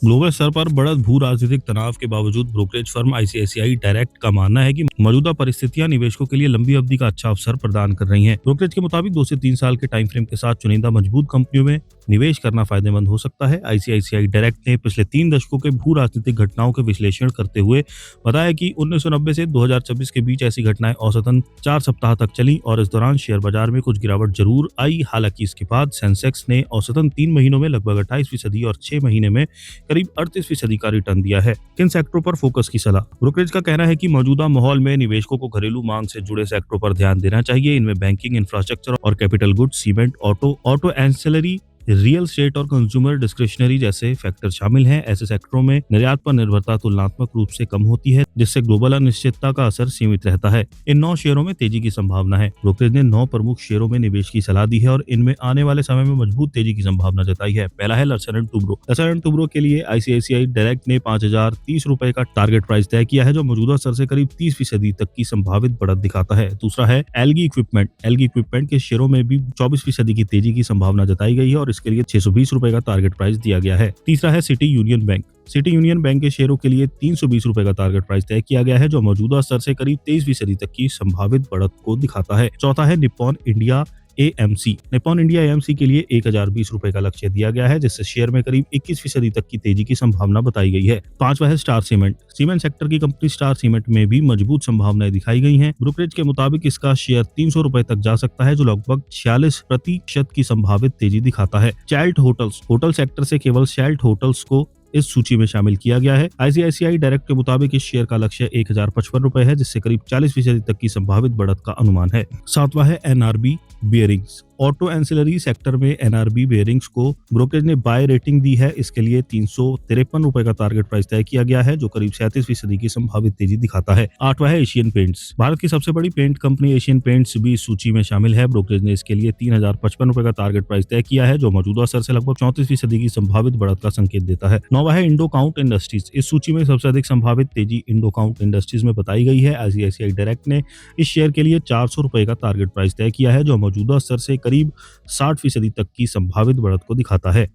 Global स्तर पर बढ़त भू राजनीतिक तनाव के बावजूद ब्रोकरेज फर्म आईसीआईसीआई डायरेक्ट का मानना है कि मौजूदा परिस्थितियां निवेशकों के लिए लंबी अवधि का अच्छा अवसर प्रदान कर रही हैं। ब्रोकरेज के मुताबिक 2 से 3 साल के टाइम फ्रेम के साथ चुनिंदा मजबूत कंपनियों में निवेश करना फायदेमंद हो सकता है। आईसीआईसीआई डायरेक्ट ने पिछले 3 दशकों के भू राजनीतिक घटनाओं के विश्लेषण करते हुए बताया कि 1990 से 2026 के बीच ऐसी घटनाएं औसतन 4 सप्ताह तक चली और इस दौरान शेयर बाजार में कुछ गिरावट जरूर आई। हालांकि इसके बाद सेंसेक्स ने औसतन 3 महीनों में लगभग 28% और 6 महीने में करीब 38% का रिटर्न दिया है। किन सेक्टरों पर फोकस की सलाह? ब्रोकरेज का कहना है कि मौजूदा माहौल में निवेशकों को घरेलू मांग से जुड़े सेक्टरों पर ध्यान देना चाहिए। इनमें बैंकिंग, इंफ्रास्ट्रक्चर और capital goods, cement, auto ancillary, real estate और कंज्यूमर डिस्क्रिशनरी जैसे फैक्टर शामिल हैं। ऐसे सेक्टरों में निर्यात पर निर्भरता तुलनात्मक रूप से कम होती है, जिससे ग्लोबल अनिश्चितता का असर सीमित रहता है। इन 9 शेयरों में तेजी की संभावना है। ब्रोकरेज ने 9 प्रमुख शेयरों में निवेश की सलाह दी है और इनमें आने वाले समय में मजबूत तेजी की संभावना जताई है। पहला है लर्सन एंड टुब्रो। लर्सन एंड टुब्रो के लिए आईसीआईसीआई डायरेक्ट ने 5030 रुपए का टारगेट प्राइस तय किया है, जो मौजूदा स्तर से करीब 30% तक की संभावित बढ़त दिखाता है। दूसरा है एल्गी इक्विपमेंट। एल्गी इक्विपमेंट के शेयरों में भी 24% की तेजी की संभावना जताई गई है और इसके लिए 620 रुपए का टारगेट प्राइस दिया गया है। तीसरा है city union bank. City union bank के शेयरों के लिए 320 रुपए का टारगेट प्राइस तय किया गया है, जो मौजूदा स्तर से करीब 23% तक की संभावित बढ़त को दिखाता है। चौथा है Nippon India AMC. Nippon India AMC के लिए 1020 रुपए का लक्ष्य दिया गया है, जिससे शेयर में करीब 21% तक की तेजी की संभावना बताई गई है। पांचवा है स्टार सीमेंट। सीमेंट सेक्टर की कंपनी स्टार सीमेंट में भी मजबूत संभावनाएं दिखाई गई हैं। ब्रोकरेज के मुताबिक इसका शेयर 300 रुपए तक जा सकता है, जो लगभग 46% की संभावित तेजी दिखाता है। चैल्ट होटल्स। होटल सेक्टर से केवल चैल्ट होटल्स को इस सूची में शामिल किया गया है। आईसीआईसीआई डायरेक्ट के मुताबिक इस शेयर का लक्ष्य 1055 रुपए है, जिससे करीब 40% तक की संभावित बढ़त का अनुमान है। सातवां है NRB bearings. Auto ancillary sector में एनआरबी बियरिंग्स को ब्रोकरेज ने बाय रेटिंग दी है। इसके लिए 353 रुपए का टारगेट प्राइस तय किया गया है, जो करीब 37% की संभावित तेजी दिखाता है। आठवां है एशियन पेंट्स। भारत की सबसे बड़ी पेंट कंपनी एशियन पेंट्स भी इस सूची में शामिल है। ब्रोकरेज ने इसके लिए 3055 रुपए का टारगेट प्राइस तय किया है, जो मौजूदा स्तर से लगभग 34% की संभावित बढ़त का संकेत देता है। नौवां है इंडो काउंट इंडस्ट्रीज। इस सूची में सबसे अधिक संभावित तेजी इंडो काउंट इंडस्ट्रीज में बताई गई है। आईसीआईसीआई डायरेक्ट ने इस शेयर के लिए 400 रुपए का टारगेट प्राइस तय किया है, जो मौजूदा स्तर से करीब 60% तक की संभावित बढ़त को दिखाता है।